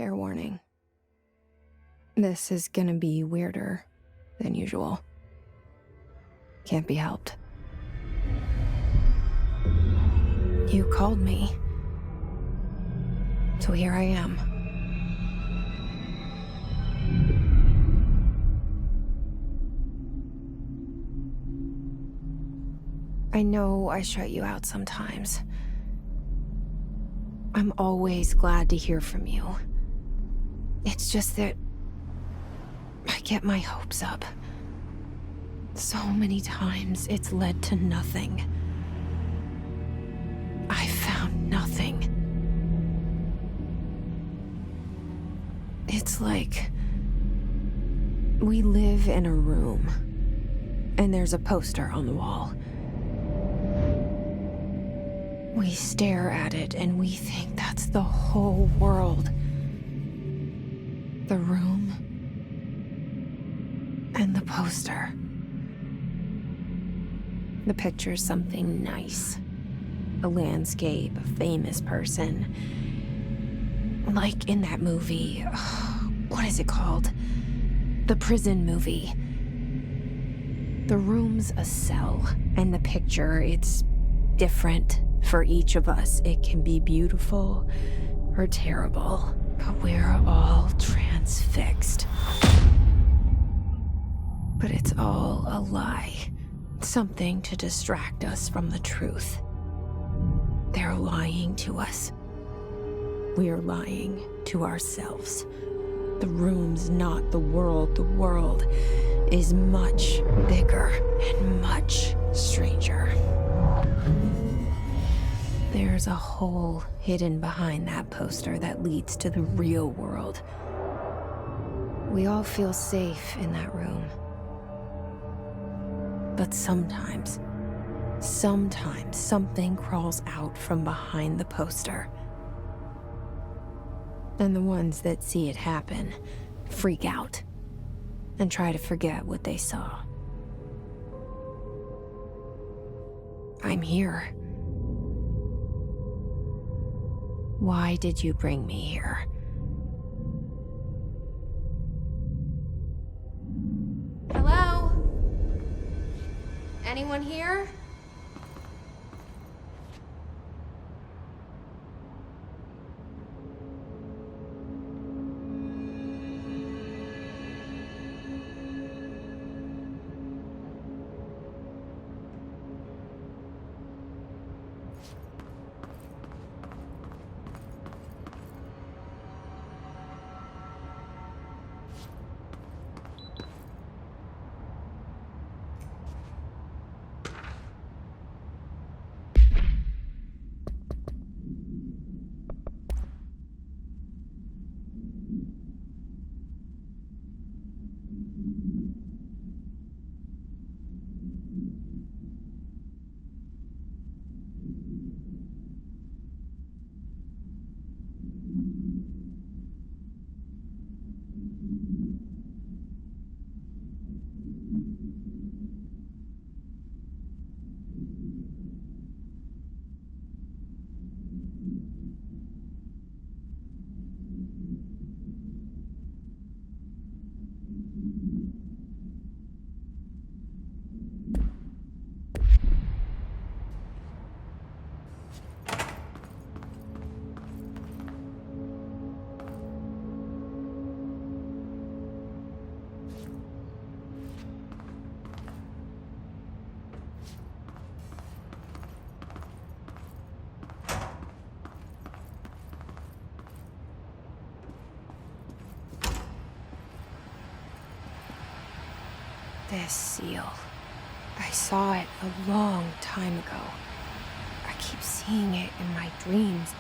Fair warning. This is gonna be weirder than usual. Can't be helped. You called me. So here I am. I know I shut you out sometimes. I'm always glad to hear from you. It's just that I get my hopes up. So many times it's led to nothing. I found nothing. It's like we live in a room, and there's a poster on the wall. We stare at it and we think that's the whole world. The room and the poster. The picture's something nice. A landscape, a famous person. Like in that movie, what is it called? The prison movie. The room's a cell, and the picture, it's different for each of us. It can be beautiful or terrible, but we're all transfixed. But it's all a lie. Something to distract us from the truth. They're lying to us. We're lying to ourselves. The room's not the world. The world is much bigger and much stranger. There's a hole hidden behind that poster that leads to the real world. We all feel safe in that room. But sometimes something crawls out from behind the poster. And the ones that see it happen freak out and try to forget what they saw. I'm here. Why did you bring me here? Hello? Anyone here? This seal. I saw it a long time ago. I keep seeing it in my dreams.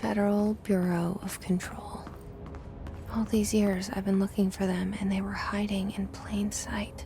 Federal Bureau of Control. All these years I've been looking for them, and they were hiding in plain sight.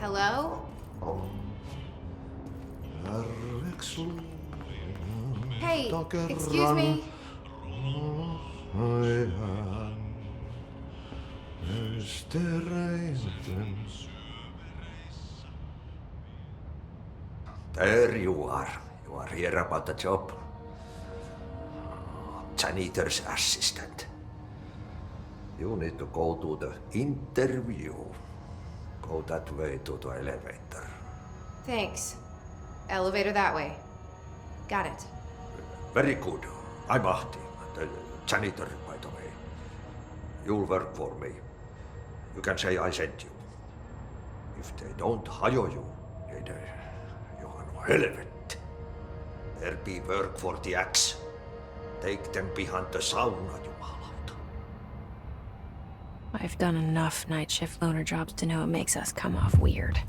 Hello? Hey, excuse me. There you are. You are here about the job. Janitor's assistant. You need to go to the interview. Go that way to the elevator. Thanks. Elevator that way. Got it. Very good. I'm Ahti, the janitor, by the way. You'll work for me. You can say I sent you. If they don't hire you, then you are no helvet. There be work for the axe. Take them behind the sauna, jumalauta. I've done enough night shift loner jobs to know it makes us come off weird.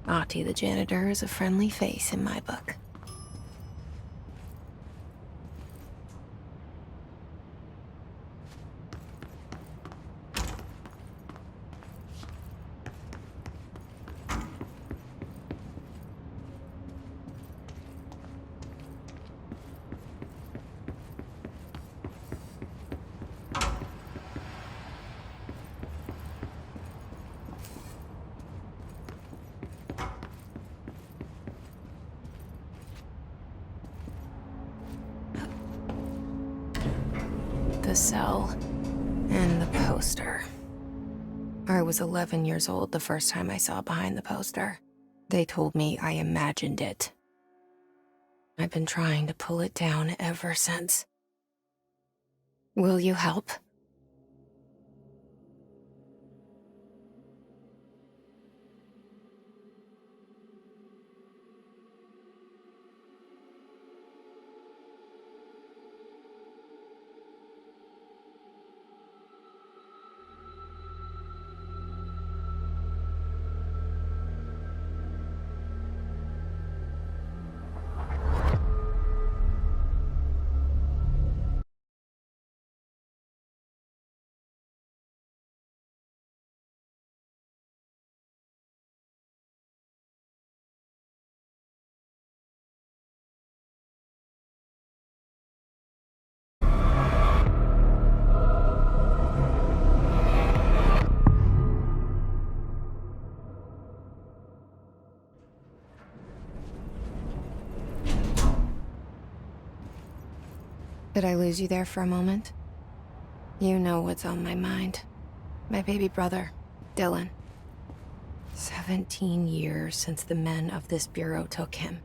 Ahti the janitor is a friendly face in my book. The cell and the poster. I was 11 years old the first time I saw behind the poster. They told me I imagined it. I've been trying to pull it down ever since. Will you help? Did I lose you there for a moment? You know what's on my mind. My baby brother, Dylan. 17 years since the men of this bureau took him.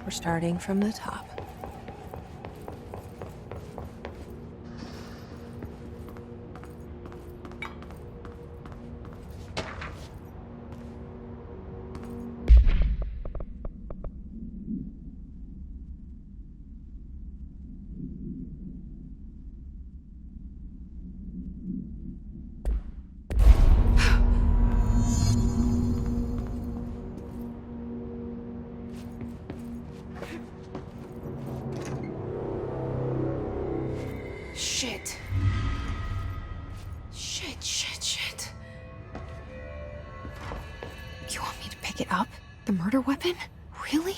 We're starting from the top. Shit. Shit. You want me to pick it up? The murder weapon? Really?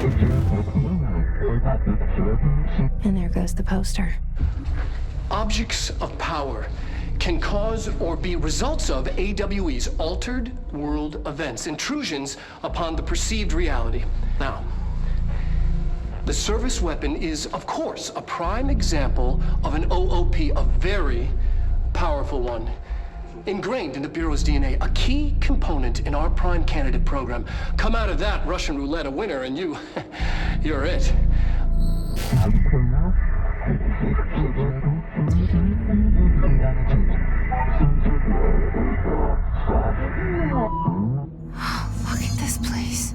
Thank you. And there goes the poster. Objects of power can cause or be results of AWE's altered world events, intrusions upon the perceived reality. Now, the service weapon is, of course, a prime example of an OOP, a very powerful one. Ingrained in the Bureau's DNA, a key component in our prime candidate program. Come out of that Russian roulette a winner and you're it. Look at this place.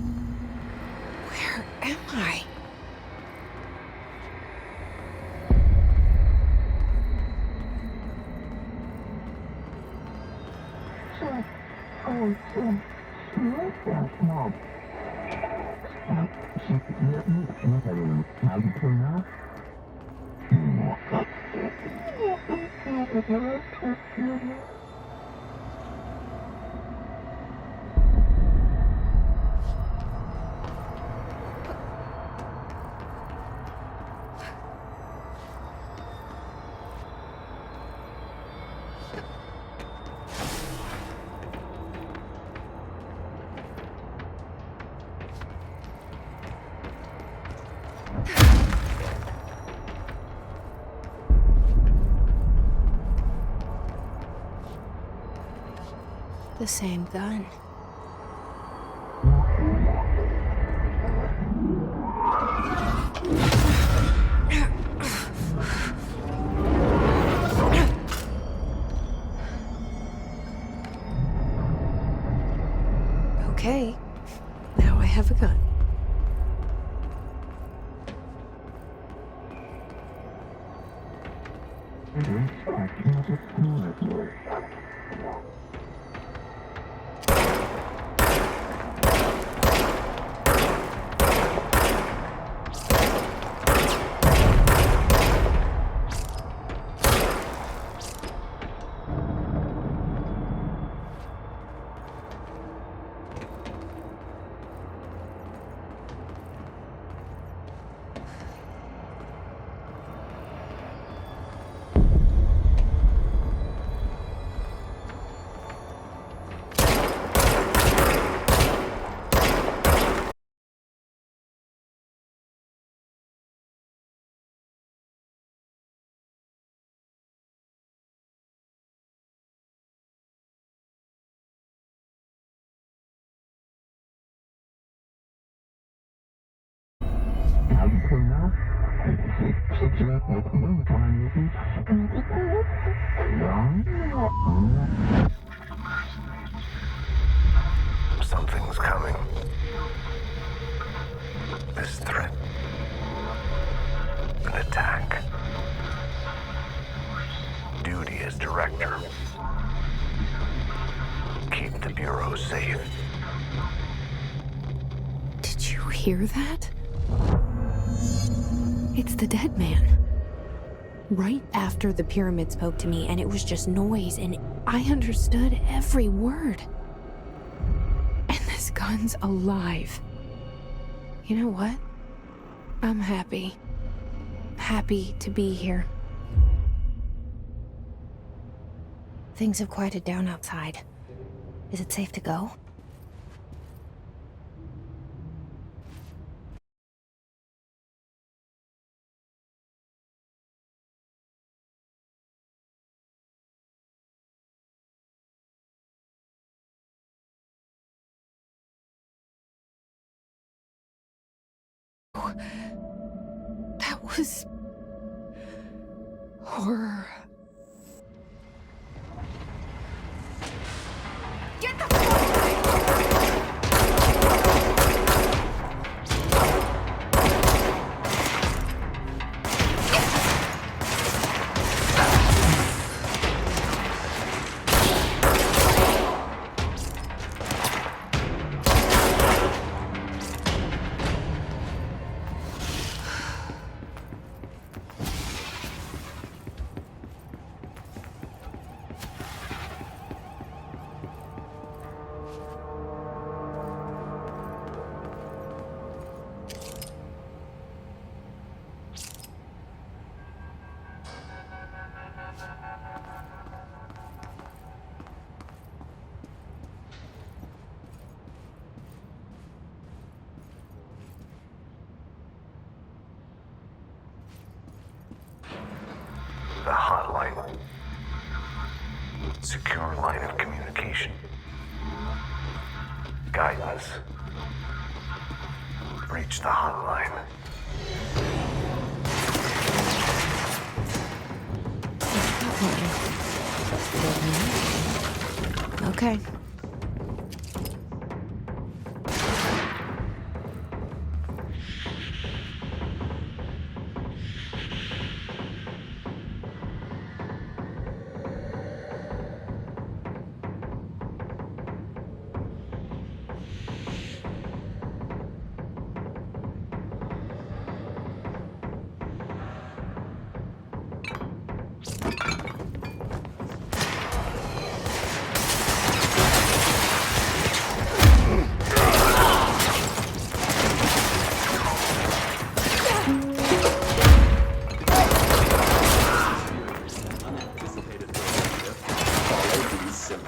Where am I? The same gun. Okay, now I have a gun. Something's coming. This threat. An attack. Duty as director. Keep the Bureau safe. Did you hear that? It's the dead man. Right after the pyramid spoke to me, and it was just noise, and I understood every word. And this gun's alive. You know what? I'm happy. Happy to be here. Things have quieted down outside. Is it safe to go? That was horror. Get the the hotline. Secure line of communication. Guidance. Reach the hotline. Okay.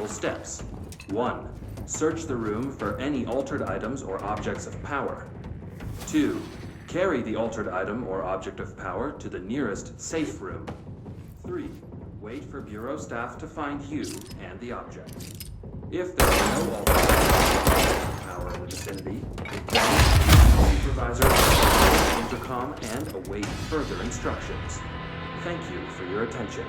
Steps. 1. Search the room for any altered items or objects of power. 2. Carry the altered item or object of power to the nearest safe room. 3. Wait for Bureau staff to find you and the object. If there are no altered items of power in the vicinity, inform the supervisor of the intercom and await further instructions. Thank you for your attention.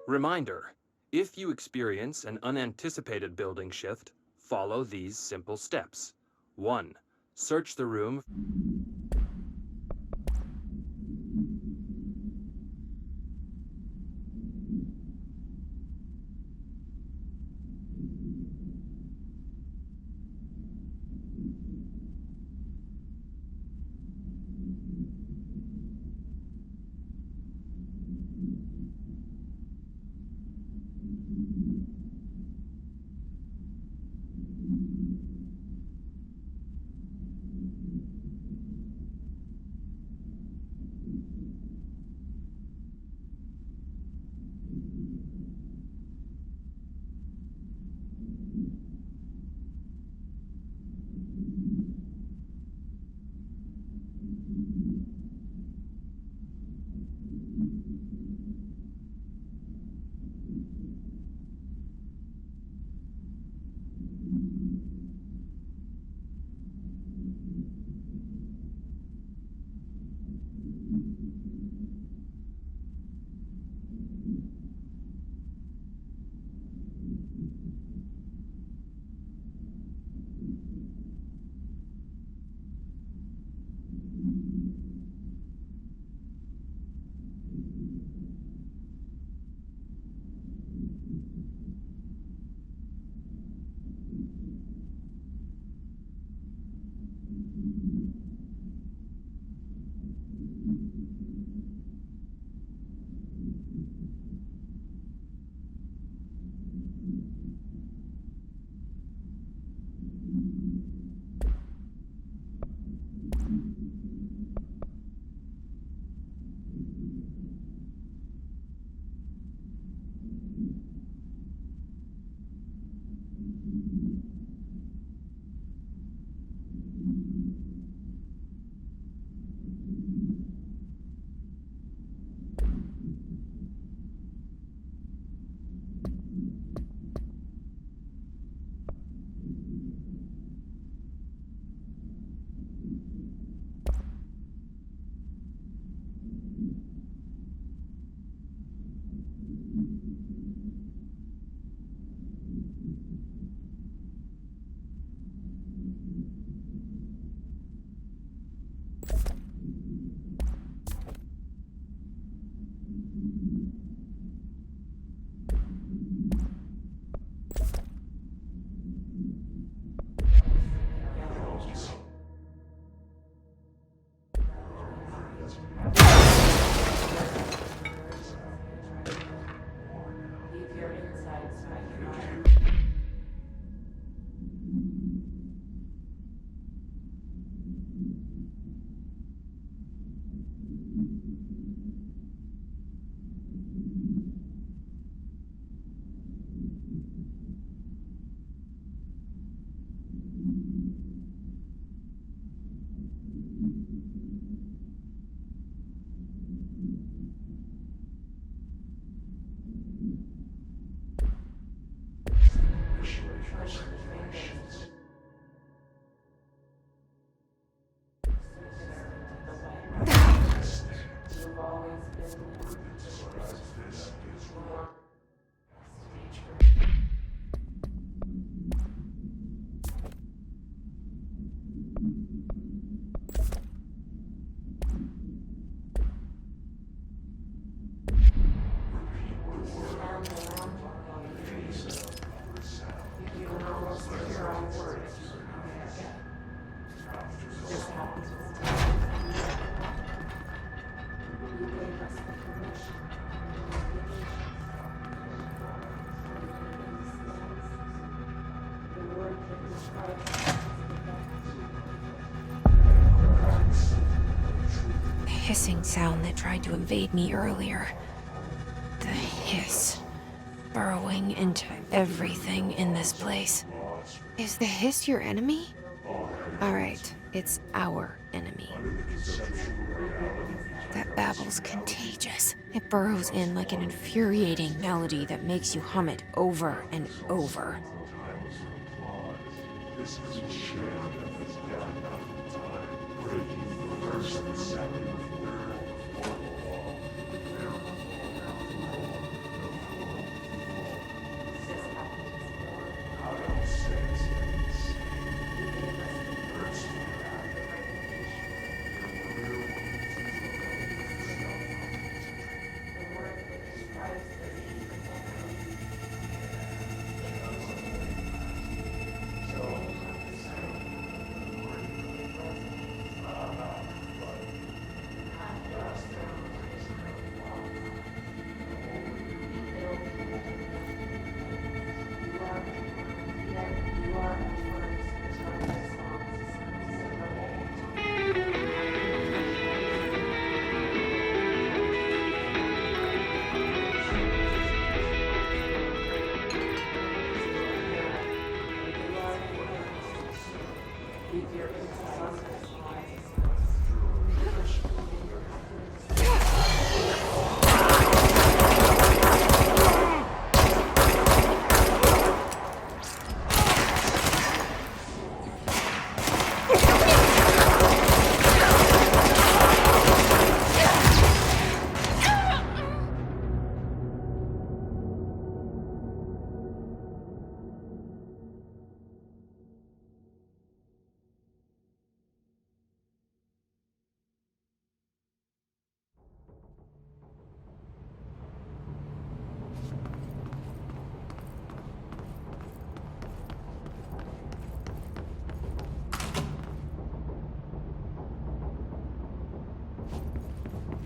Reminder: if you experience an unanticipated building shift, follow these simple steps. 1. Search the room. The hissing sound that tried to invade me earlier. The hiss. Burrowing into everything in this place. Is the hiss your enemy? Alright, it's our enemy. That babble's contagious. It burrows in like an infuriating melody that makes you hum it over and over.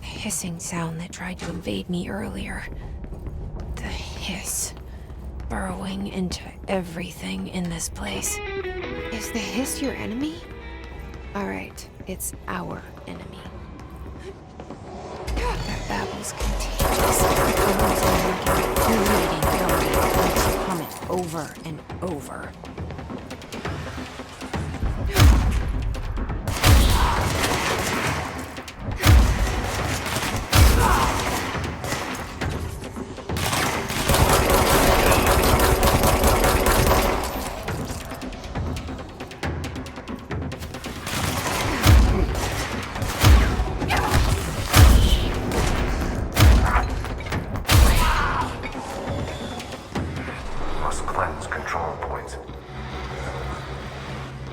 Hissing sound that tried to invade me earlier. The hiss. Burrowing into everything in this place. Is the hiss your enemy? Alright, it's our enemy. That babble's contagious. It burrows in like an infuriating melody that makes you hum it over and over. Must cleanse control points.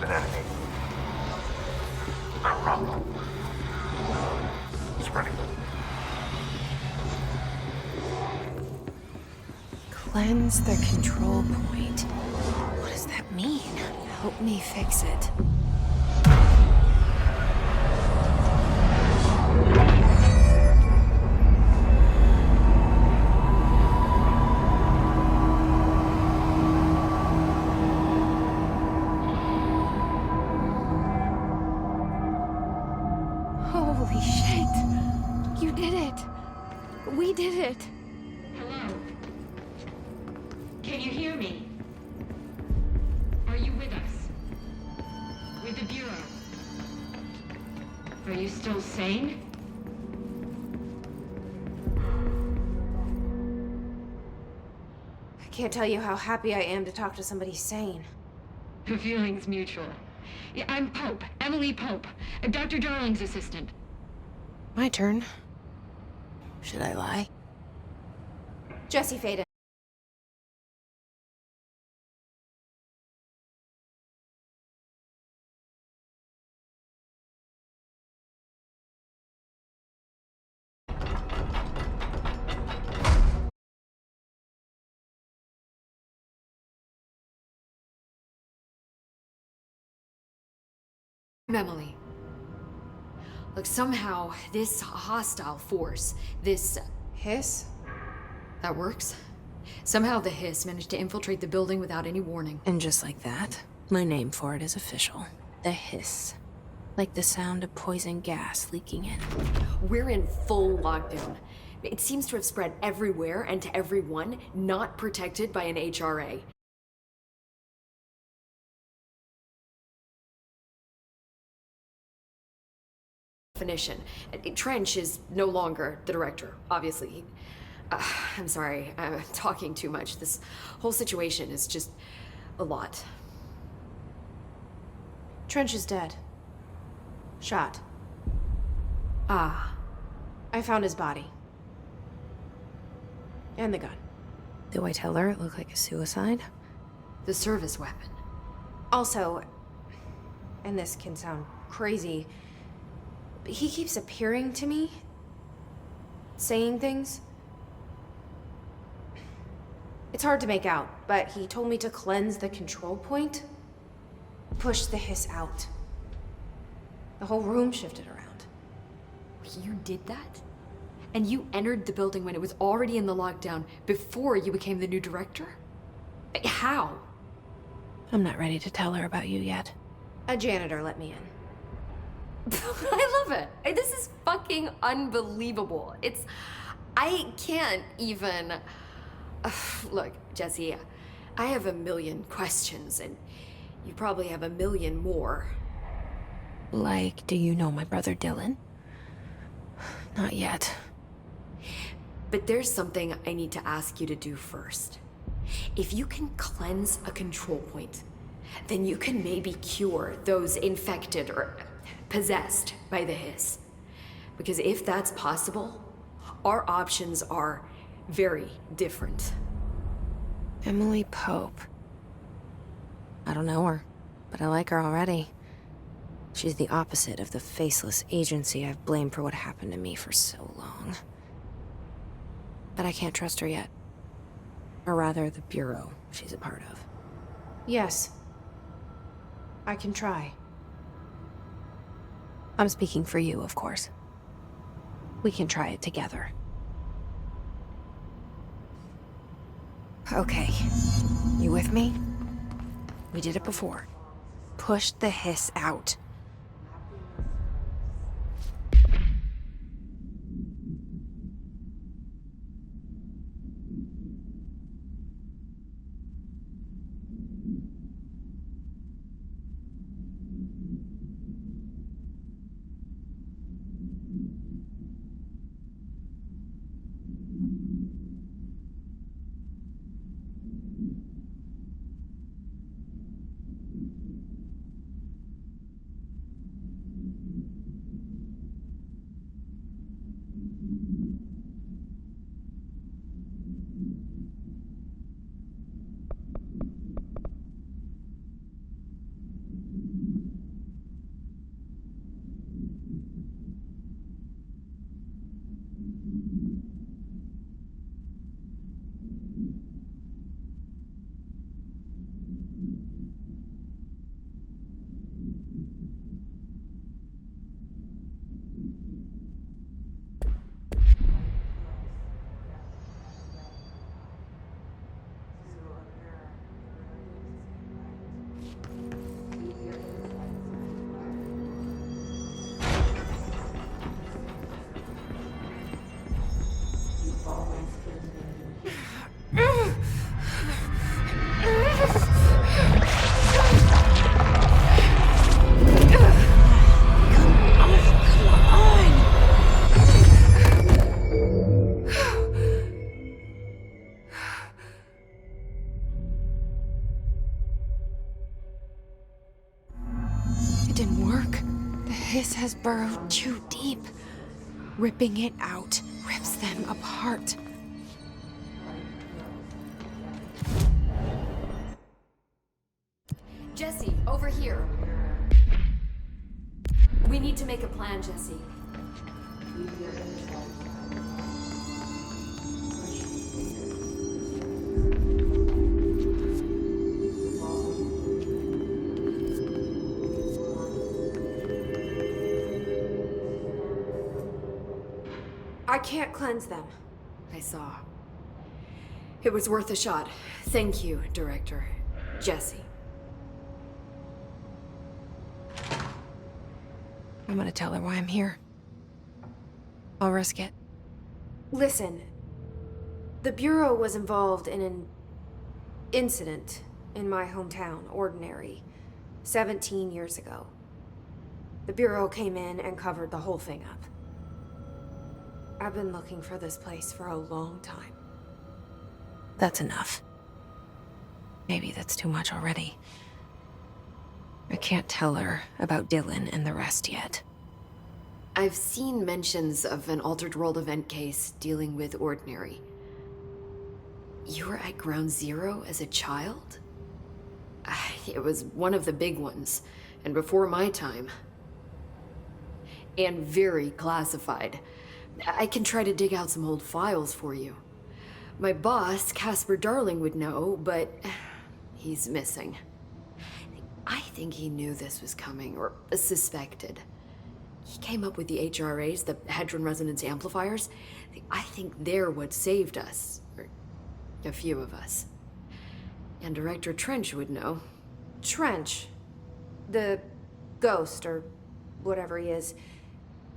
An enemy. Corrupt. Spreading. Cleanse the control point. What does that mean? Help me fix it. Holy shit! You did it! We did it! Hello? Can you hear me? Are you with us? With the Bureau? Are you still sane? I can't tell you how happy I am to talk to somebody sane. The feeling's mutual. Yeah, I'm Pope, Emily Pope, Dr. Darling's assistant. My turn. Should I lie? Jesse Faden. Emily. Look, somehow, this hostile force, this Hiss? That works. Somehow the Hiss managed to infiltrate the building without any warning. And just like that, my name for it is official. The Hiss. Like the sound of poison gas leaking in. We're in full lockdown. It seems to have spread everywhere and to everyone not protected by an HRA. Definition. Trench is no longer the director, obviously. I'm sorry, I'm talking too much. This whole situation is just a lot. Trench is dead. Shot. Ah, I found his body. And the gun. Do I tell her it looked like a suicide? the service weapon. Also, and this can sound crazy, but he keeps appearing to me, saying things. It's hard to make out, but he told me to cleanse the control point, push the hiss out. The whole room shifted around. You did that? And you entered the building when it was already in the lockdown before you became the new director? How? I'm not ready to tell her about you yet. A janitor let me in. I love it. This is fucking unbelievable. I can't even... Look, Jesse, I have a million questions, and you probably have a million more. Like, do you know my brother Dylan? Not yet. But there's something I need to ask you to do first. If you can cleanse a control point, then you can maybe cure those infected or possessed by the hiss. Because if that's possible, our options are very different. Emily Pope. I don't know her, but I like her already. She's the opposite of the faceless agency I've blamed for what happened to me for so long. But I can't trust her yet. Or rather, the Bureau she's a part of. Yes. I can try. I'm speaking for you, of course. We can try it together. Okay. You with me? We did it before. Push the hiss out. It didn't work. The hiss has burrowed too deep. Ripping it out rips them apart. Jesse, over here. We need to make a plan, Jesse. I can't cleanse them. I saw. It was worth a shot. Thank you, Director. Jesse. I'm gonna tell her why I'm here. I'll risk it. Listen, the Bureau was involved in an incident in my hometown, Ordinary, 17 years ago. The Bureau came in and covered the whole thing up. I've been looking for this place for a long time. That's enough. Maybe that's too much already. I can't tell her about Dylan and the rest yet. I've seen mentions of an Altered World event case dealing with Ordinary. You were at Ground Zero as a child? It was one of the big ones, and before my time. And very classified. I can try to dig out some old files for you. My boss, Casper Darling, would know, but he's missing. I think he knew this was coming, or suspected. He came up with the HRAs, the Hadron Resonance Amplifiers. I think they're what saved us. Or a few of us. And Director Trench would know. Trench, the ghost, or whatever he is,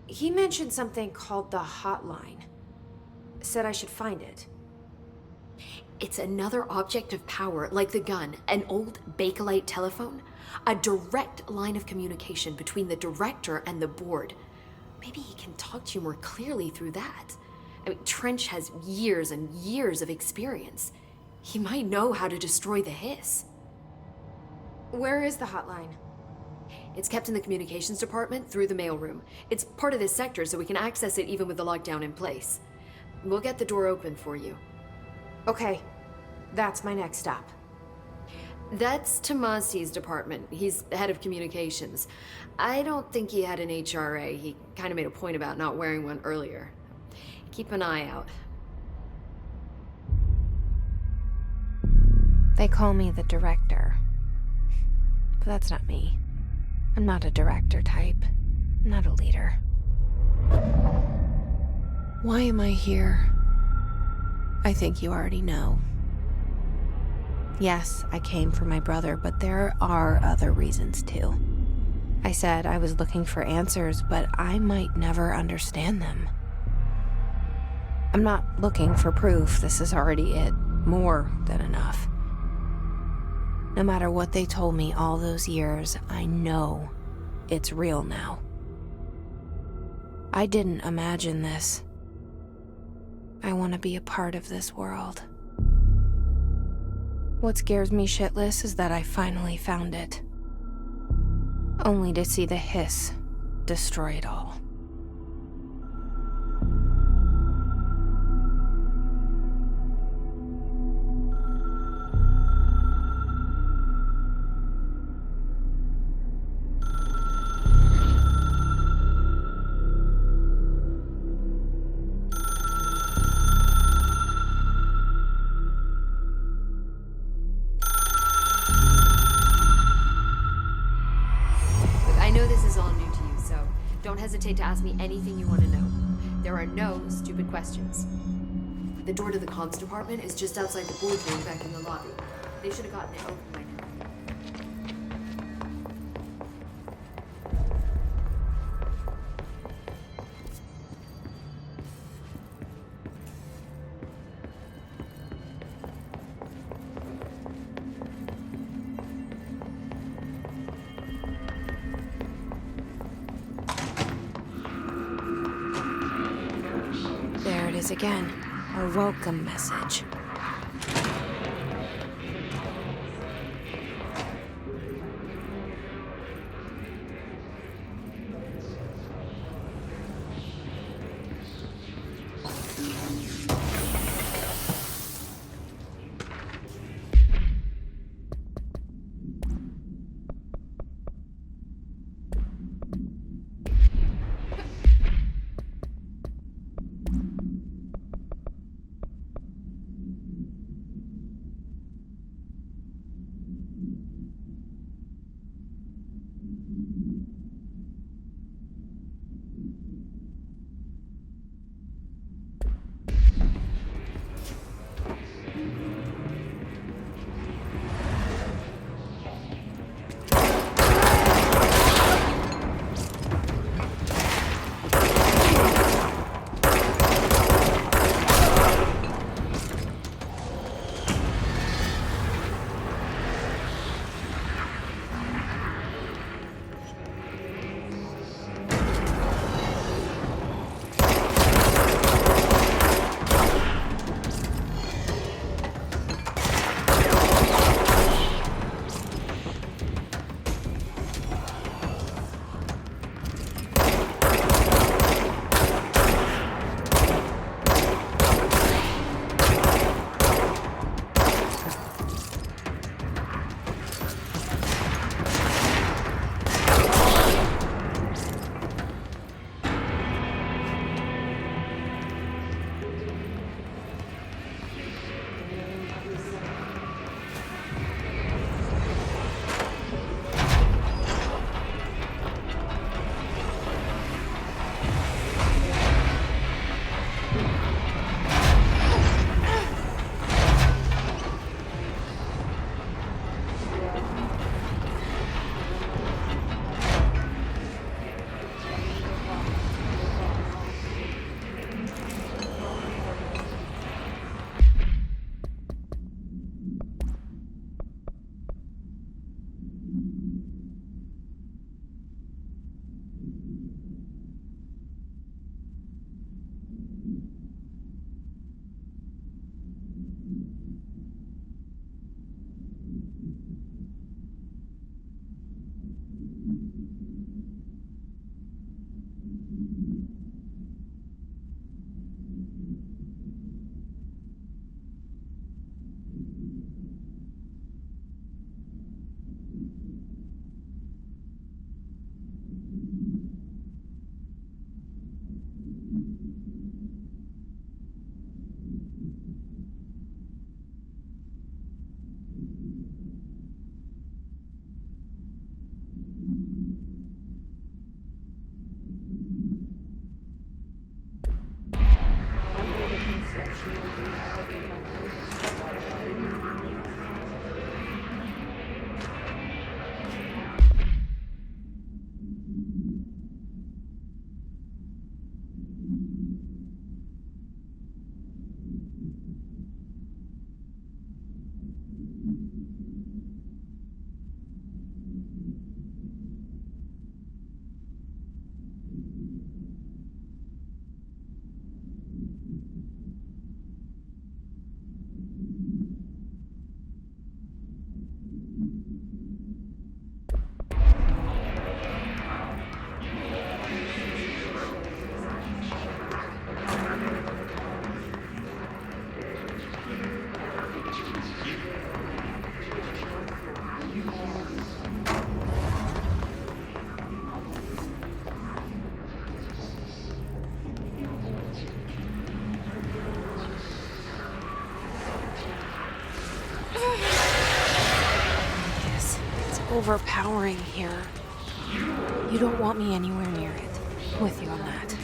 he mentioned something called the Hotline. Said I should find it. It's another object of power, like the gun, an old Bakelite telephone. A direct line of communication between the director and the board. Maybe he can talk to you more clearly through that. I mean, Trench has years and years of experience. He might know how to destroy the Hiss. Where is the Hotline? It's kept in the communications department through the mailroom. It's part of this sector, so we can access it even with the lockdown in place. We'll get the door open for you. Okay, that's my next stop. That's Tomasi's department. He's the head of communications. I don't think he had an HRA. He kind of made a point about not wearing one earlier. Keep an eye out. They call me the director. But that's not me. I'm not a director type. I'm not a leader. Why am I here? I think you already know. Yes, I came for my brother, but there are other reasons too. I said I was looking for answers, but I might never understand them. I'm not looking for proof. This is already it. More than enough. No matter what they told me all those years, I know it's real now. I didn't imagine this. I want to be a part of this world. What scares me shitless is that I finally found it. Only to see the Hiss destroy it all. Don't hesitate to ask me anything you want to know. There are no stupid questions. The door to the comms department is just outside the boardroom back in the lobby. They should have gotten it open by now. There it is again, our welcome message. overpowering here. You don't want me anywhere near it. I'm with you on that.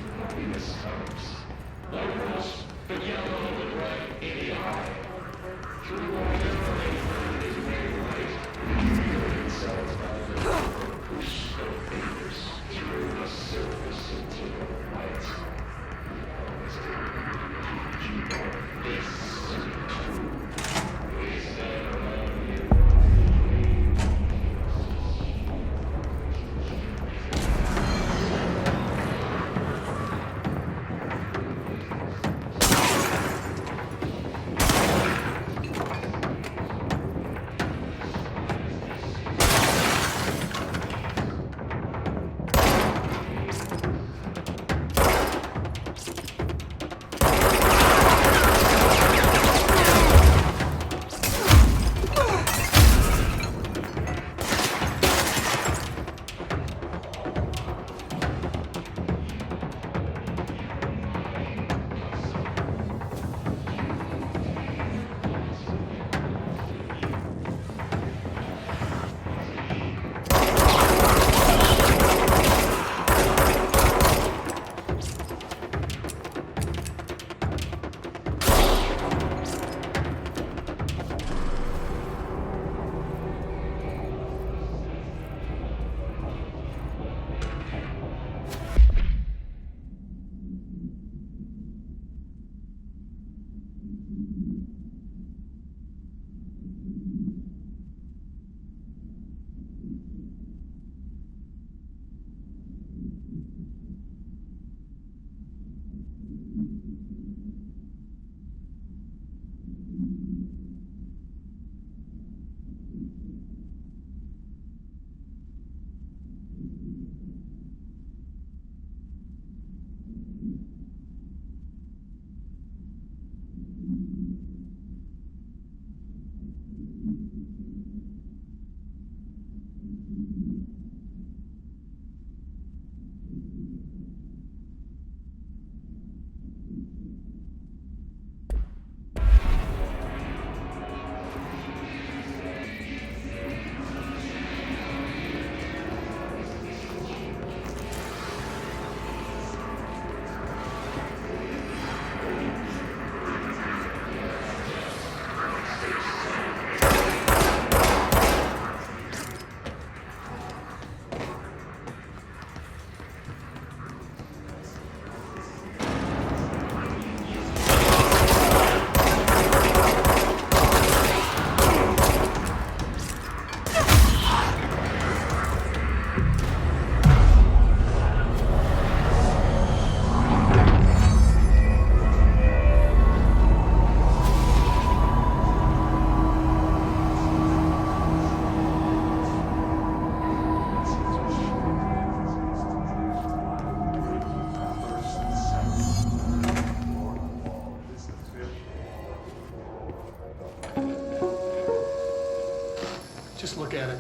Just look at it.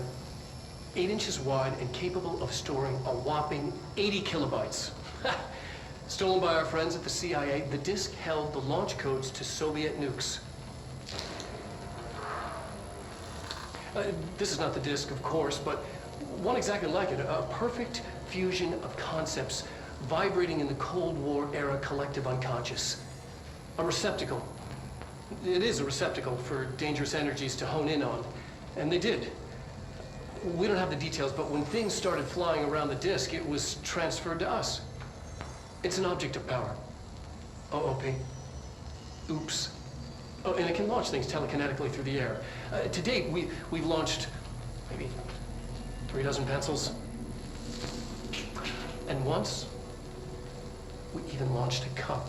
8 inches wide and capable of storing a whopping 80 kilobytes. Stolen by our friends at the CIA, the disk held the launch codes to Soviet nukes. This is not the disk, of course, but one exactly like it. A perfect fusion of concepts vibrating in the Cold War era collective unconscious. A receptacle. It is a receptacle for dangerous energies to hone in on. And they did. We don't have the details, but when things started flying around the disk, it was transferred to us. It's an object of power. OOP. Oops. Oh, and it can launch things telekinetically through the air. To date, we've launched maybe 3 dozen pencils. And once, we even launched a cup.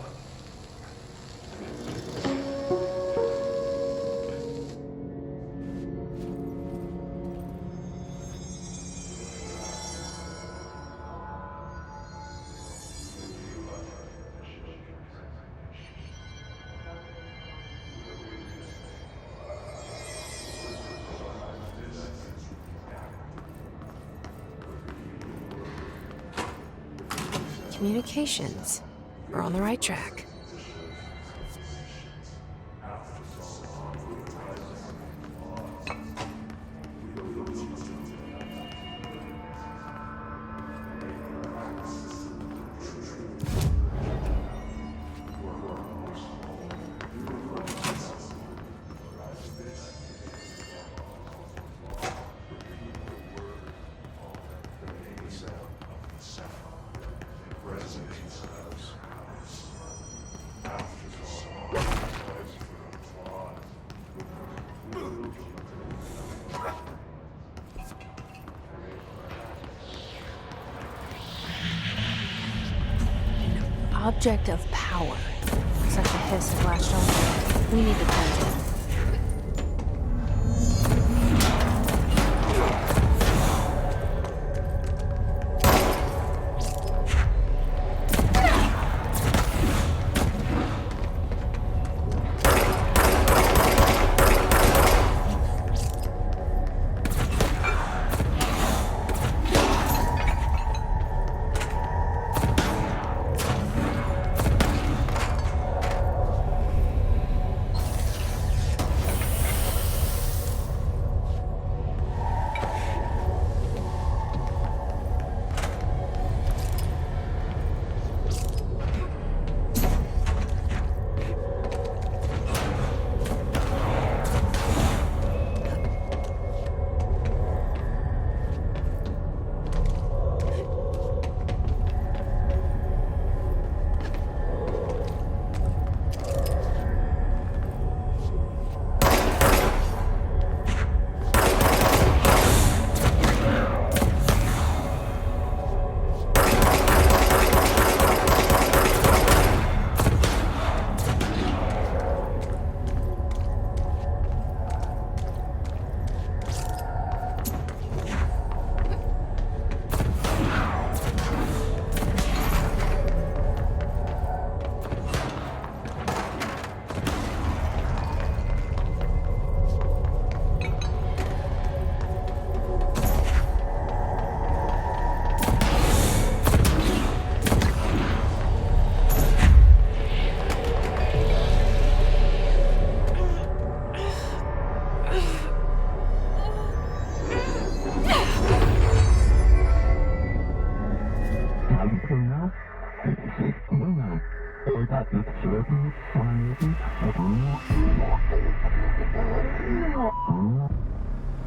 Communications. We're on the right track. object of power. Such a hiss has latched on. We need to cleanse it.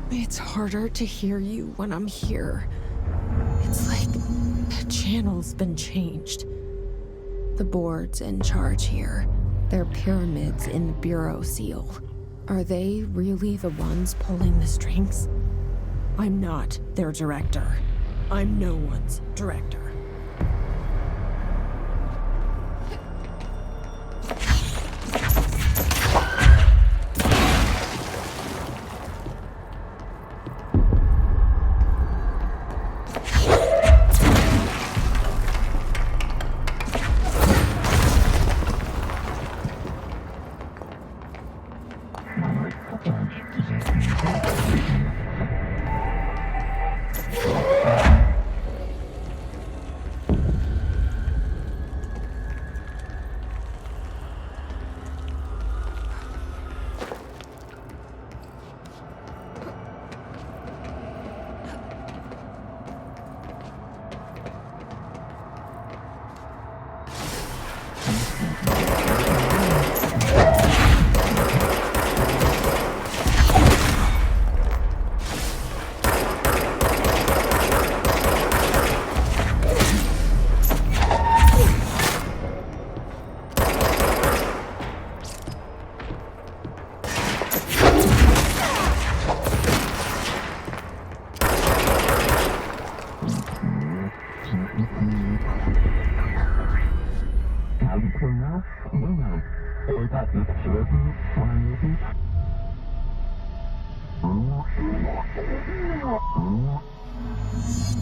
It's harder to hear you when I'm here. It's like the channel's been changed. The board's in charge here. They're pyramids in the Bureau seal. Are they really the ones pulling the strings? I'm not their director. I'm no one's director.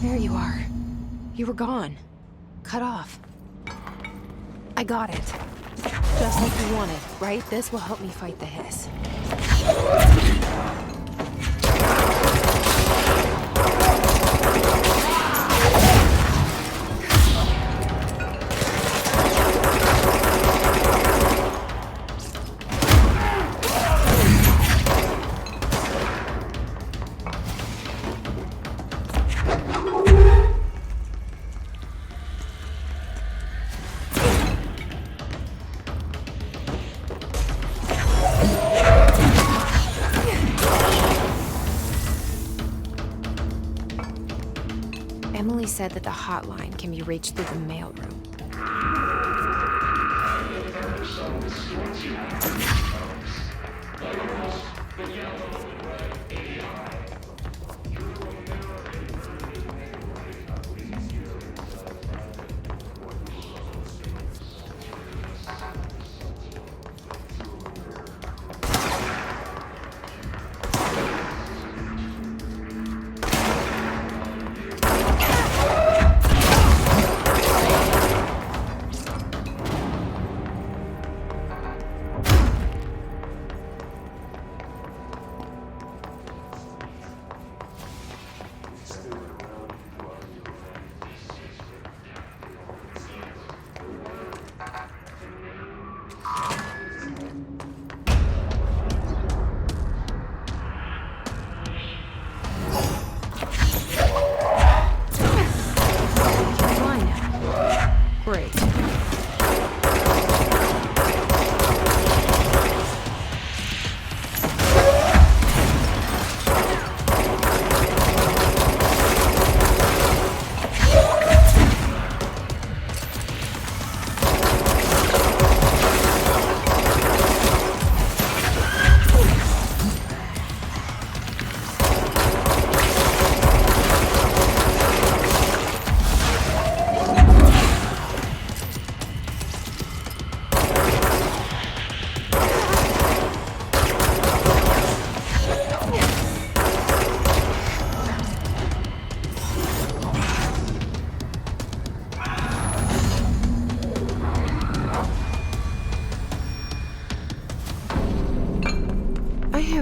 There you are. You were gone. Cut off. I got it. Just like you wanted, right? This will help me fight the hiss. Emily said that the hotline can be reached through the mailroom.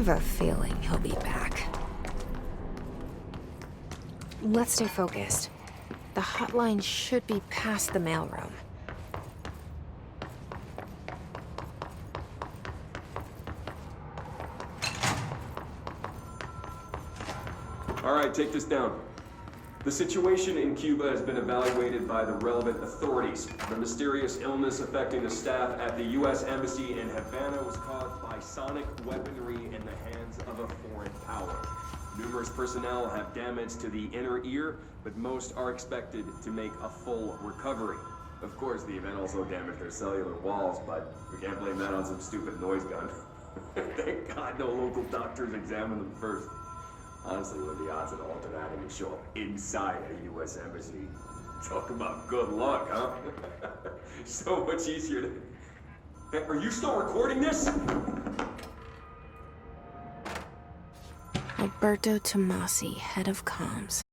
have a feeling he'll be back. Let's stay focused. The hotline should be past the mailroom. All right, take this down. The situation in Cuba has been evaluated by the relevant authorities. The mysterious illness affecting the staff at the U.S. Embassy in Havana was caused by sonic weaponry in the hands of a foreign power. Numerous personnel have damage to the inner ear, but most are expected to make a full recovery. Of course, the event also damaged their cellular walls, but we can't blame that on some stupid noise gun. Thank God no local doctors examined them first. Honestly, what are the odds that altered atom would show up inside a U.S. embassy? Talk about good luck, huh? So much easier to... Hey, are you still recording this? Alberto Tomasi, head of comms.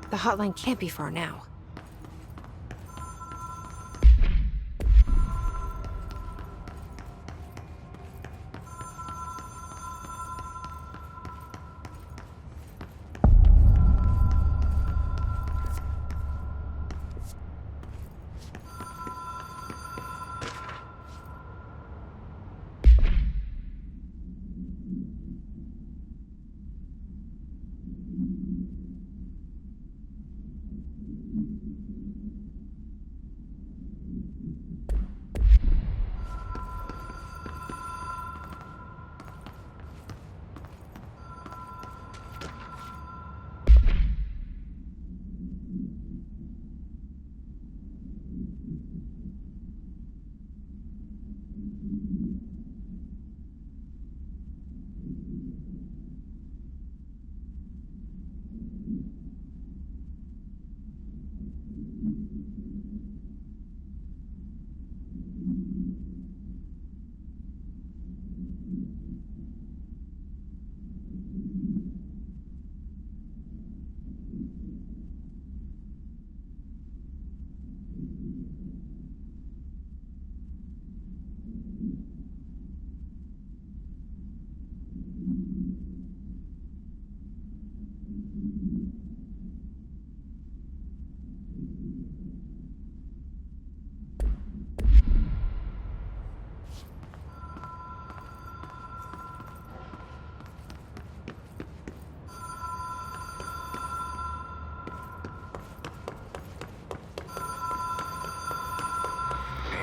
The hotline can't be far now.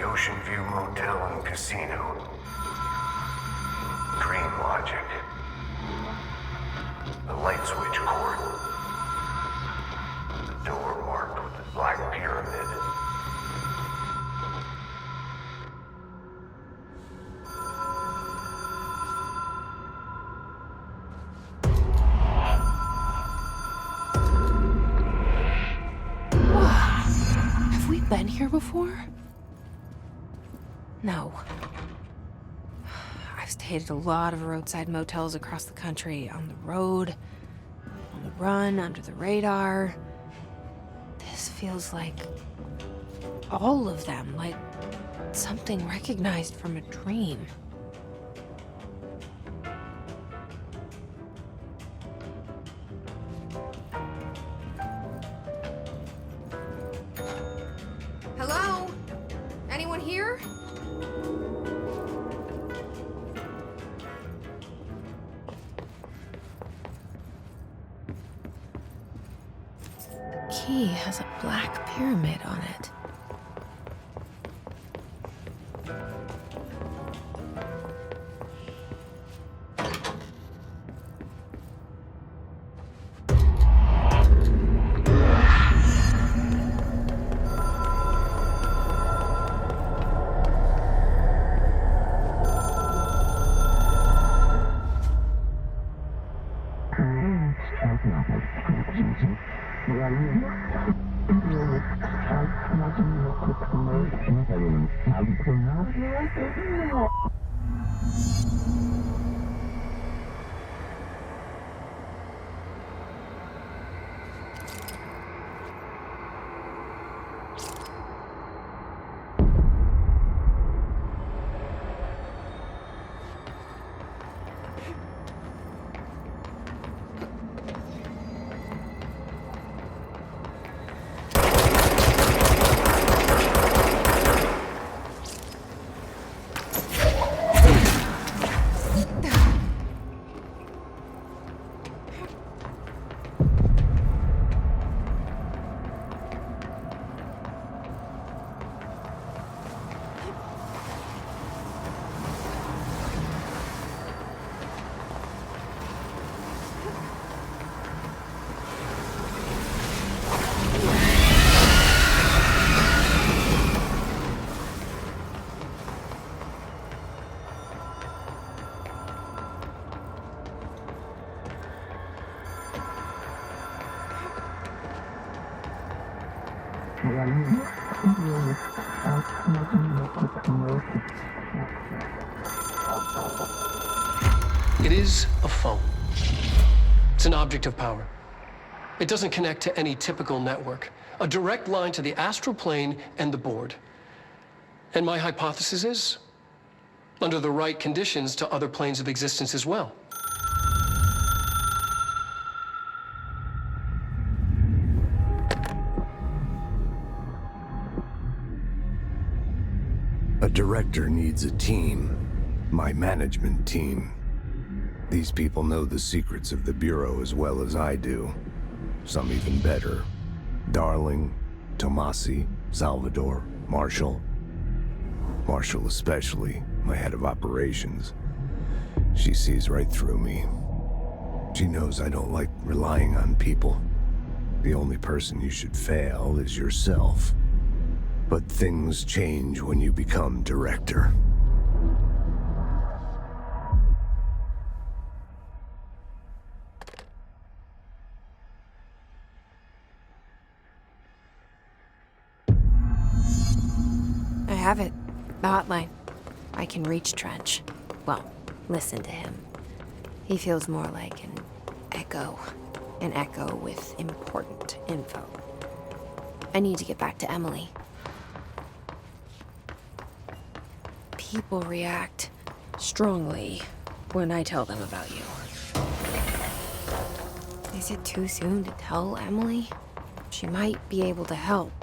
Ocean View Motel and Casino. Dream Logic. The light switch cord. The door marked with the Black Pyramid. Have we been here before? No. I've stayed at a lot of roadside motels across the country, on the road, on the run, under the radar. This feels like all of them, like something recognized from a dream. Hello? Anyone here? Key has a black pyramid on it. It is a phone. It's an object of power. It doesn't connect to any typical network. A direct line to the astral plane and the board. And my hypothesis is, under the right conditions, to other planes of existence as well. A director needs a team. My management team. These people know the secrets of the Bureau as well as I do. Some even better. Darling, Tomasi, Salvador, Marshall. Marshall especially, my head of operations. She sees right through me. She knows I don't like relying on people. The only person you should fail is yourself. But things change when you become director. I have it. The hotline. I can reach Trench. Well, listen to him. He feels more like an echo. An echo with important info. I need to get back to Emily. People react strongly when I tell them about you. Is it too soon to tell Emily? She might be able to help.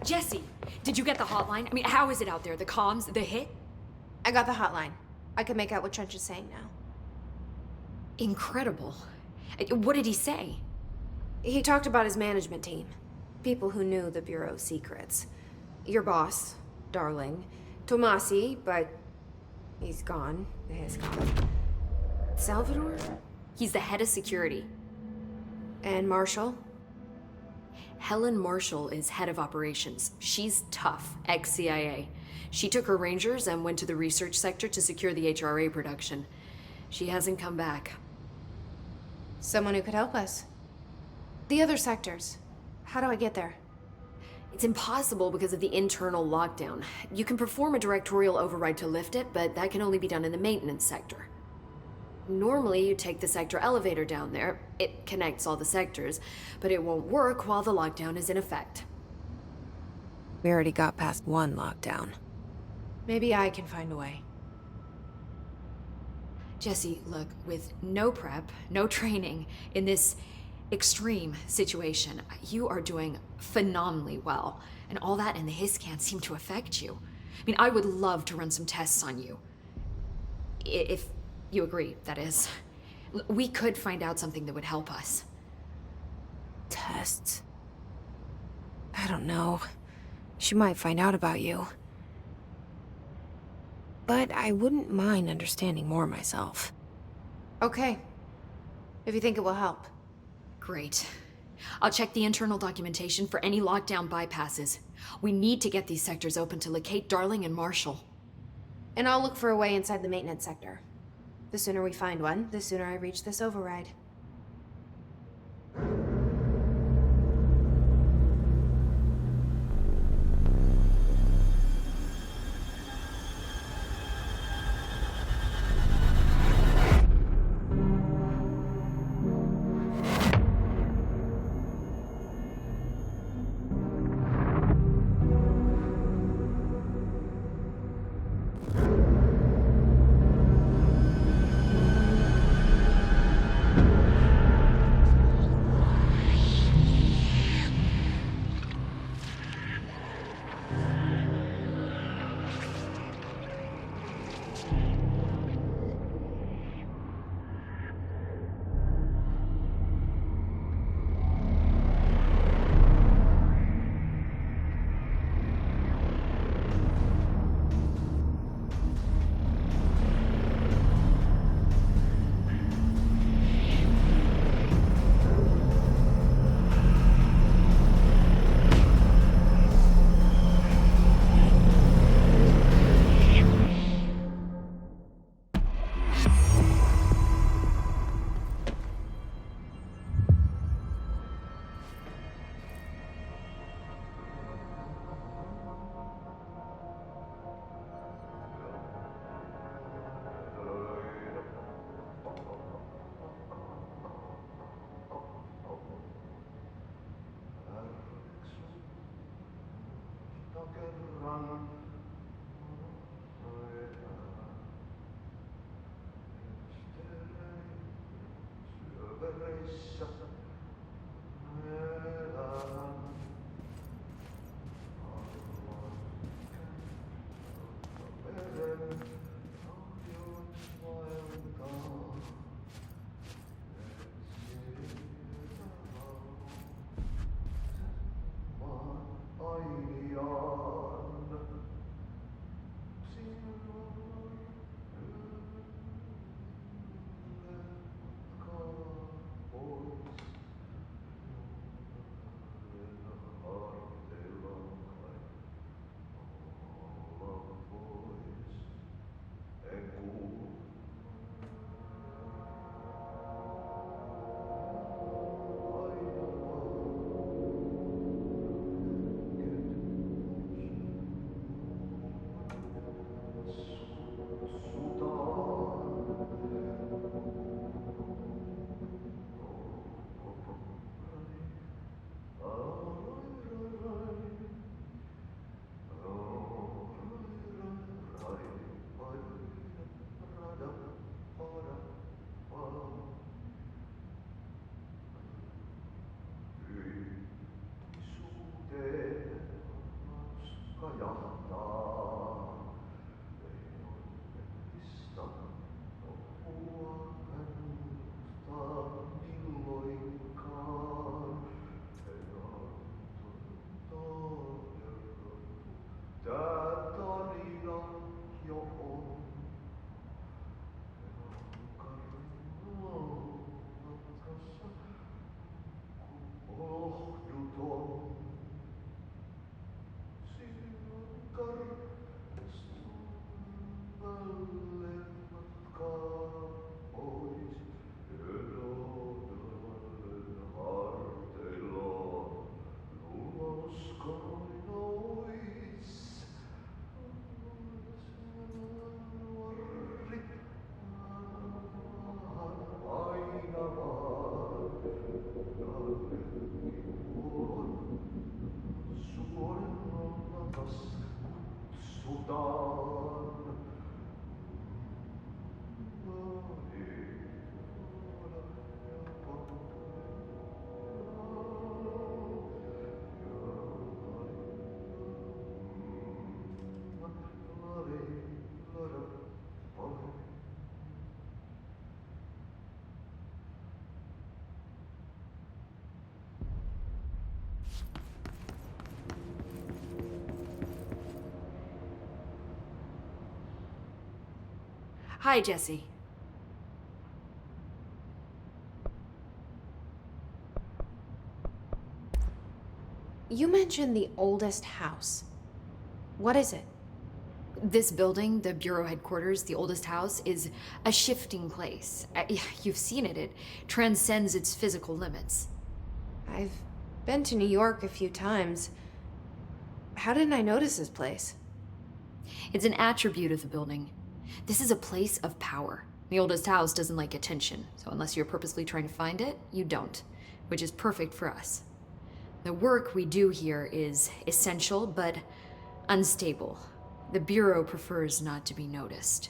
Jesse, did you get the hotline? I mean, how is it out there? The comms, the hit? I got the hotline. I can make out what Trench is saying now. Incredible. What did he say? He talked about his management team. People who knew the Bureau's secrets. Your boss, Darling. Tomasi, but he's gone. He's gone. Salvador? He's the head of security. And Marshall? Helen Marshall is head of operations. She's tough, ex-CIA. She took her Rangers and went to the research sector to secure the HRA production. She hasn't come back. Someone who could help us. The other sectors. How do I get there? It's impossible because of the internal lockdown. You can perform a directorial override to lift it, but that can only be done in the maintenance sector. Normally, you take the sector elevator down there. It connects all the sectors, but it won't work while the lockdown is in effect. We already got past one lockdown. Maybe I can find a way. Jesse, look, with no prep, no training, in this extreme situation, you are doing phenomenally well. And all that and the hiss can't seem to affect you. I mean, I would love to run some tests on you. If you agree, that is. We could find out something that would help us. Tests. I don't know. She might find out about you. But I wouldn't mind understanding more myself. Okay. If you think it will help. Great. I'll check the internal documentation for any lockdown bypasses. We need to get these sectors open to locate Darling and Marshall. And I'll look for a way inside the maintenance sector. The sooner we find one, the sooner I reach this override. Hi, Jesse. You mentioned the oldest house. What is it? This building, the Bureau headquarters, the oldest house, is a shifting place. You've seen it. It transcends its physical limits. I've been to New York a few times. How didn't I notice this place? It's an attribute of the building. This is a place of power. The oldest house doesn't like attention, so unless you're purposely trying to find it, you don't, which is perfect for us. The work we do here is essential, but unstable. The Bureau prefers not to be noticed.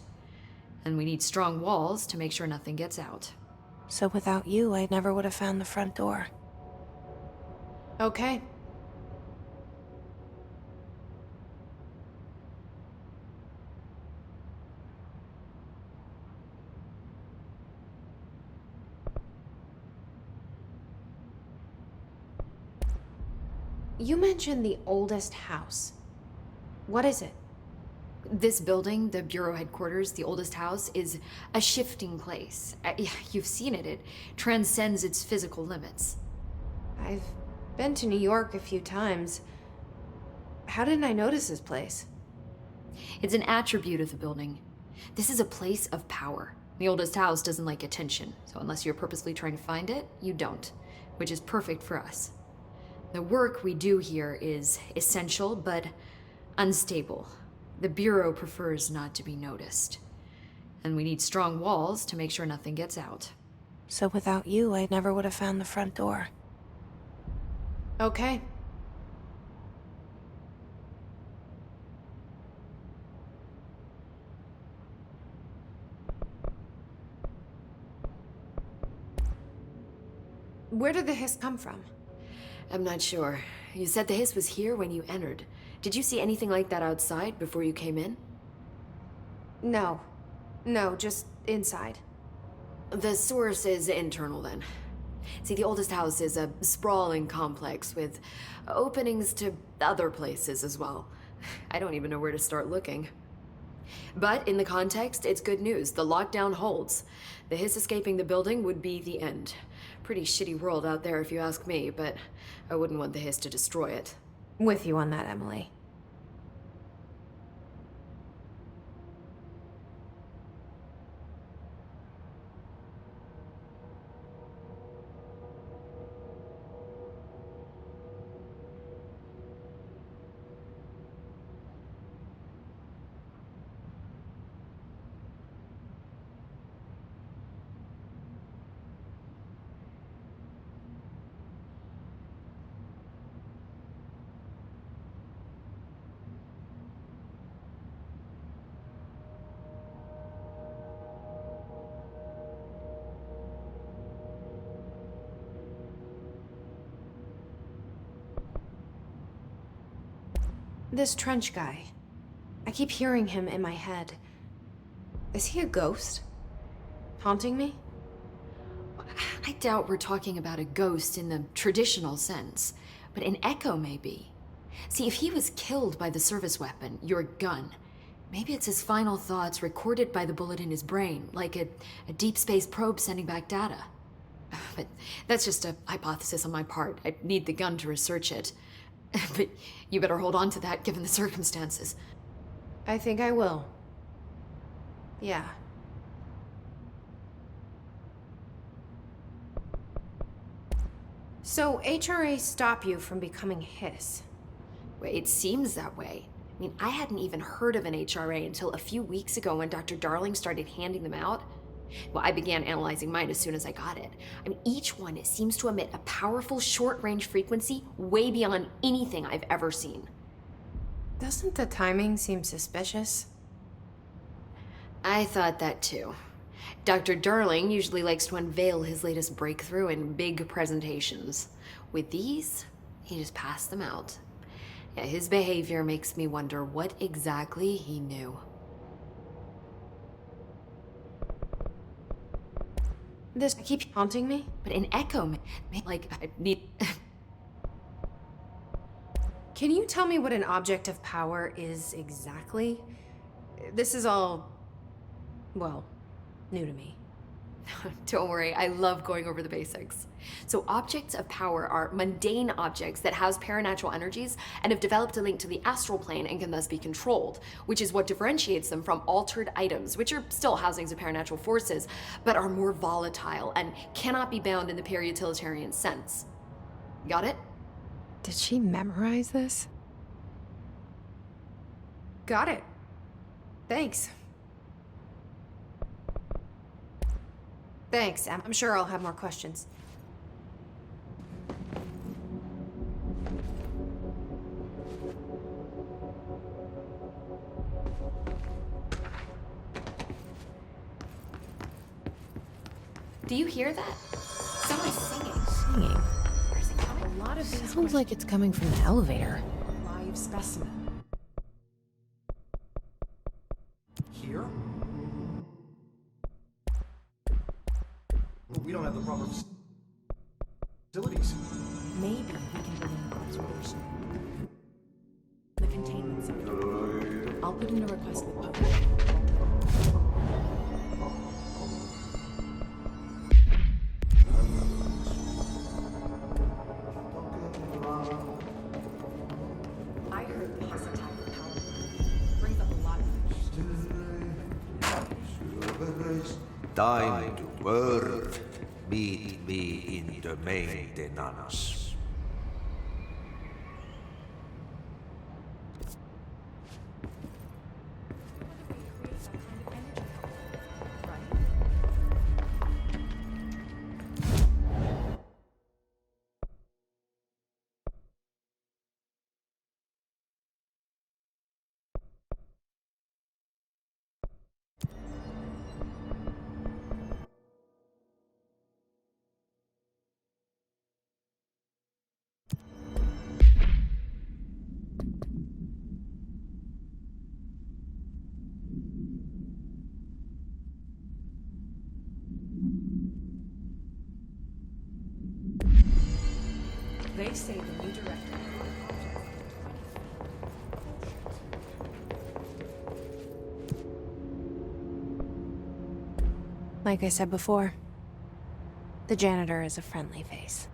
And we need strong walls to make sure nothing gets out. So without you, I never would have found the front door. Okay. You mentioned the oldest house. What is it? This building, the Bureau headquarters, the oldest house, is a shifting place. You've seen it. It transcends its physical limits. I've been to New York a few times. How didn't I notice this place? It's an attribute of the building. This is a place of power. The oldest house doesn't like attention, so unless you're purposely trying to find it, you don't, which is perfect for us. The work we do here is essential, but unstable. The Bureau prefers not to be noticed. And we need strong walls to make sure nothing gets out. So without you, I never would have found the front door. Okay. Where did the hiss come from? I'm not sure. You said the hiss was here when you entered. Did you see anything like that outside before you came in? No. No, just inside. The source is internal then. See, the oldest house is a sprawling complex with openings to other places as well. I don't even know where to start looking. But in the context, it's good news. The lockdown holds. The hiss escaping the building would be the end. Pretty shitty world out there if you ask me, but I wouldn't want the hiss to destroy it. With you on that, Emily. This Trench guy. I keep hearing him in my head. Is he a ghost? Haunting me? I doubt we're talking about a ghost in the traditional sense, but an echo maybe. See, if he was killed by the service weapon, your gun, maybe it's his final thoughts recorded by the bullet in his brain, like a deep space probe sending back data. But that's just a hypothesis on my part. I'd need the gun to research it. But you better hold on to that given the circumstances. I think I will. Yeah. So HRA stop you from becoming Hiss? Well, it seems that way. I mean, I hadn't even heard of an HRA until a few weeks ago when Dr. Darling started handing them out. Well, I began analyzing mine as soon as I got it. I mean, each one seems to emit a powerful short-range frequency way beyond anything I've ever seen. Doesn't the timing seem suspicious? I thought that too. Dr. Darling usually likes to unveil his latest breakthrough in big presentations. With these, he just passed them out. Yeah, his behavior makes me wonder what exactly he knew. This keeps haunting me? But an echo, like, I need... Can you tell me what an object of power is exactly? This is all Well, new to me. Don't worry, I love going over the basics. So objects of power are mundane objects that house paranatural energies and have developed a link to the astral plane and can thus be controlled, which is what differentiates them from altered items, which are still housings of paranatural forces, but are more volatile and cannot be bound in the pure utilitarian sense. Got it? Did she memorize this? Got it. Thanks. Thanks. I'm sure I'll have more questions. Do you hear that? Someone's singing. Singing. Where's it coming? A lot of these Sounds like it's coming from the elevator. Live specimen. Here? We don't have the proper facilities. Maybe we can put in an observation. The containment zone. I'll put in a request with Pope. I heard that his attack with power brings up a lot of Time to work. Meet me in the maintenance. They say the new director. Like I said before, the janitor is a friendly face.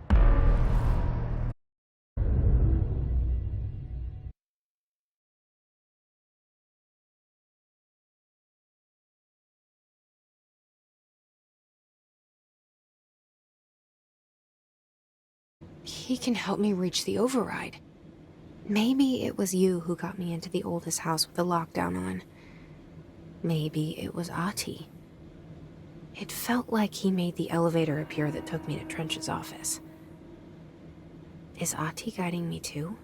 He can help me reach the override. Maybe it was you who got me into the oldest house with the lockdown on. Maybe it was Ahti. It felt like he made the elevator appear that took me to Trench's office. Is Ahti guiding me too?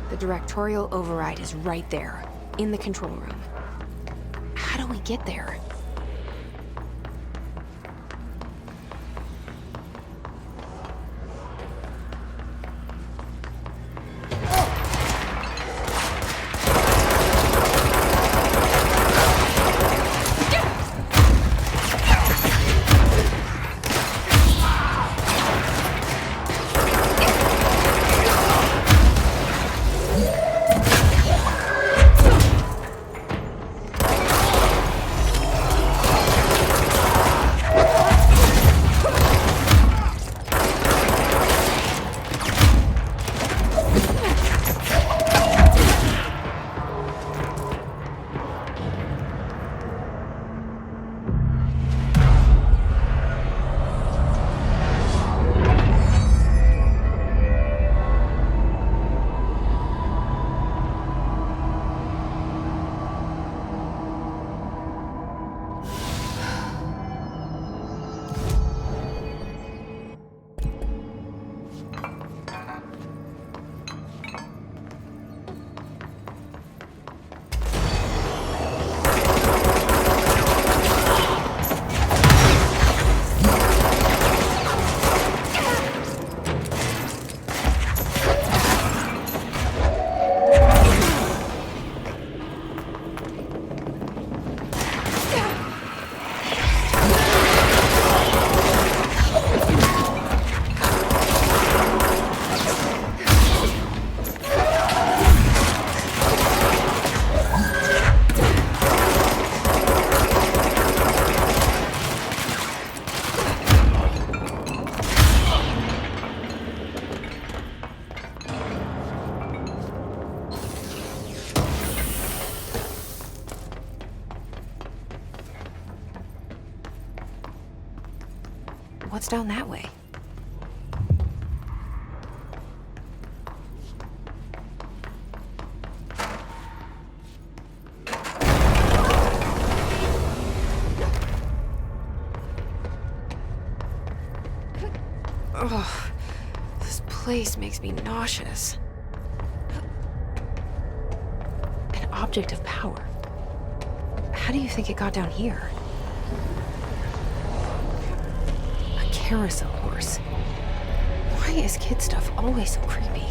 The directorial override is right there, in the control room. How do we get there? What's down that way? Ugh, this place makes me nauseous. An object of power. How do you think it got down here? A carousel horse. Why is kid stuff always so creepy?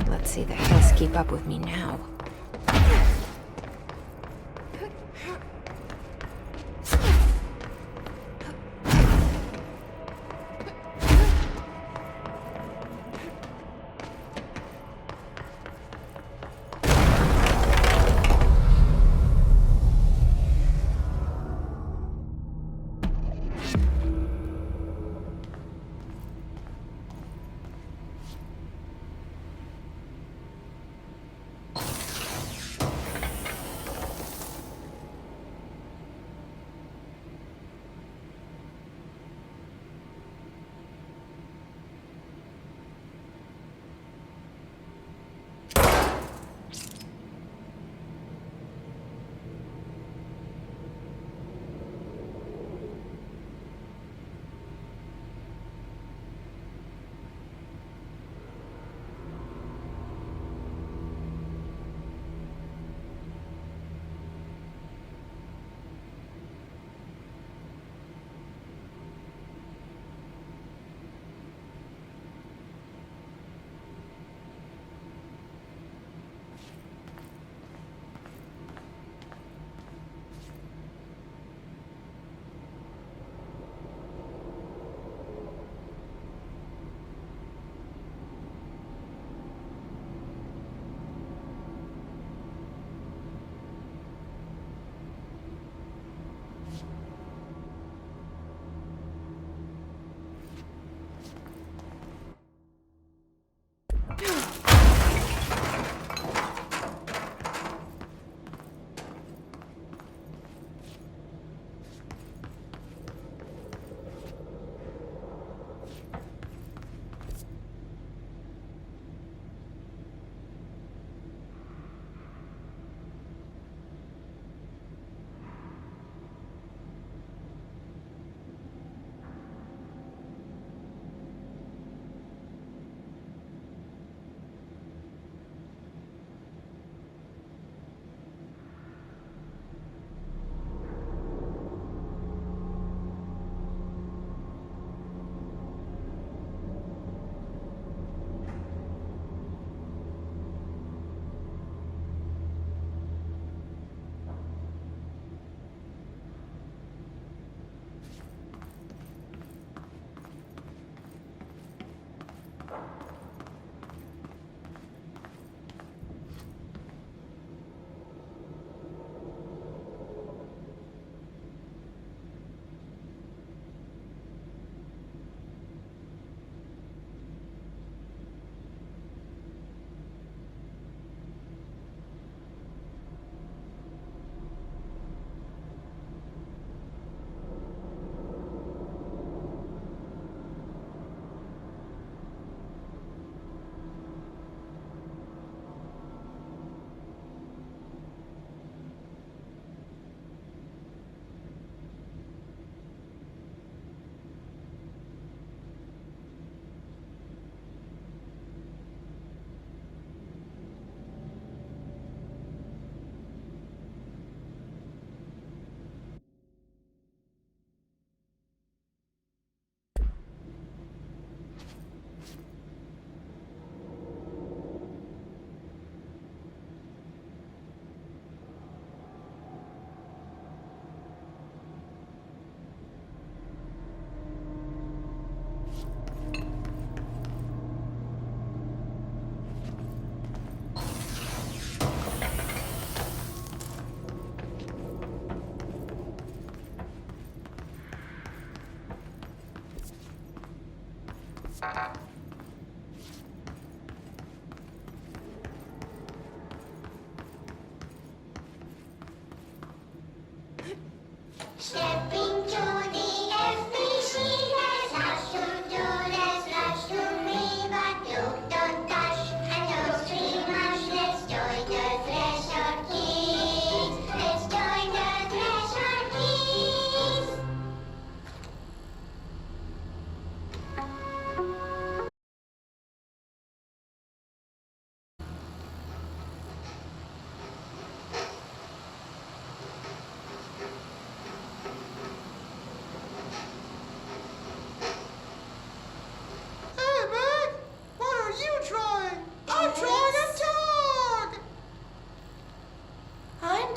Let's see the Hess keep up with me now.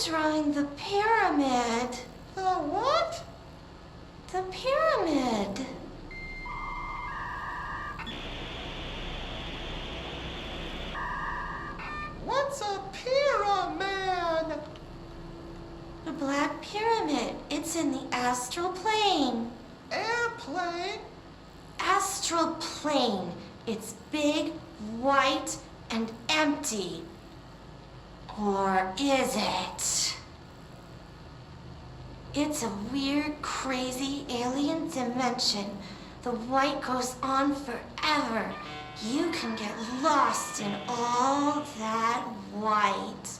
drawing the pyramid. The what? The pyramid. What's a pyramid? The Black Pyramid. It's in the astral plane. Airplane? Astral plane. It's big, white, and empty. Or is it? It's a weird, crazy alien dimension. The white goes on forever. You can get lost in all that white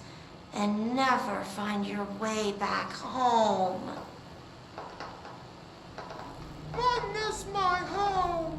and never find your way back home. I miss my home.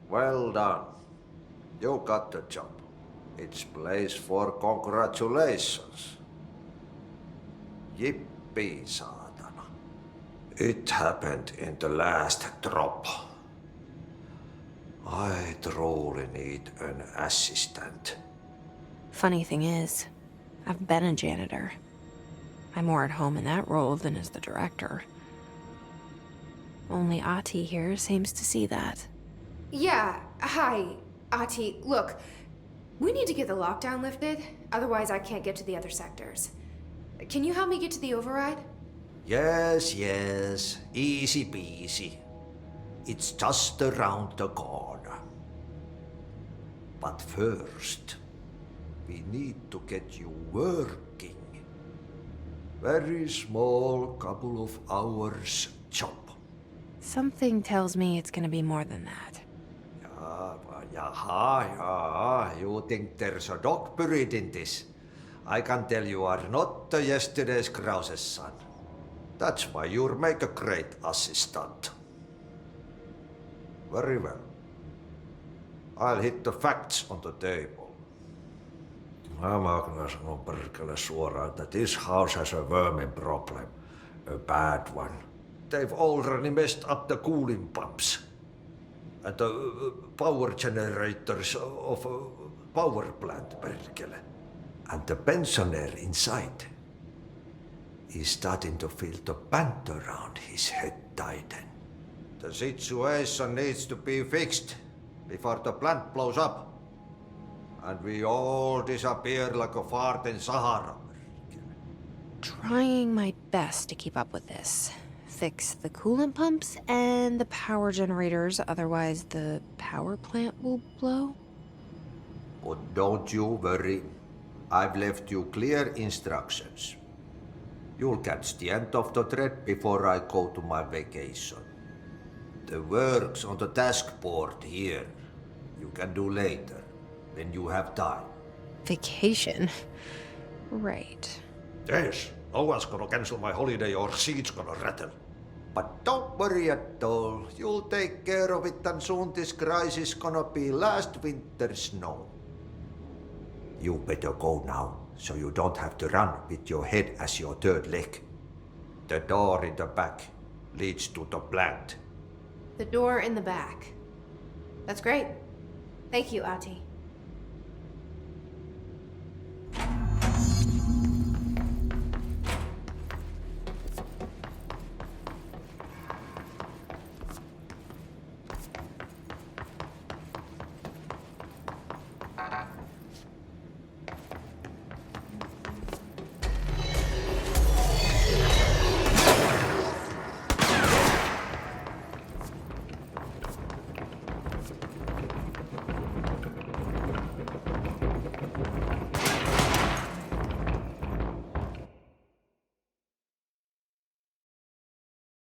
Well done. You got the job. It's place for congratulations. Yippee, saatana. It happened in the last drop. I truly need an assistant. Funny thing is, I've been a janitor. I'm more at home in that role than as the director. Only Ahti here seems to see that. Yeah, hi, Ahti. Look, we need to get the lockdown lifted, otherwise I can't get to the other sectors. Can you help me get to the override? Yes, yes. Easy peasy. It's just around the corner. But first, we need to get you working. Very small, couple of hours job. Something tells me it's gonna be more than that. Yaha, you think there's a dog buried in this? I can tell you are not yesterday's Krause's son. That's why you'll make a great assistant. Very well. I'll hit the facts on the table. Mä kyllä sanon perkele suoraan, että this house has a vermin problem. A bad one. they've already messed up the cooling pumps and the power generators of a power plant, perkele. And the pensioner inside is starting to feel the band around his head tighten. The situation needs to be fixed before the plant blows up. And we all disappear like a fart in Sahara. Trying my best to keep up with this. Fix the coolant pumps and the power generators, otherwise the power plant will blow. But don't you worry. I've left you clear instructions. You'll catch the end of the thread before I go to my vacation. The work's on the task board here. You can do later, when you have time. Vacation? Right. Yes, no one's gonna cancel my holiday or seat's gonna rattle. But don't worry at all. You'll take care of it and soon this crisis gonna be last winter's snow. You better go now, so you don't have to run with your head as your third leg. The door in the back leads to the plant. The door in the back. That's great. Thank you, Ahti.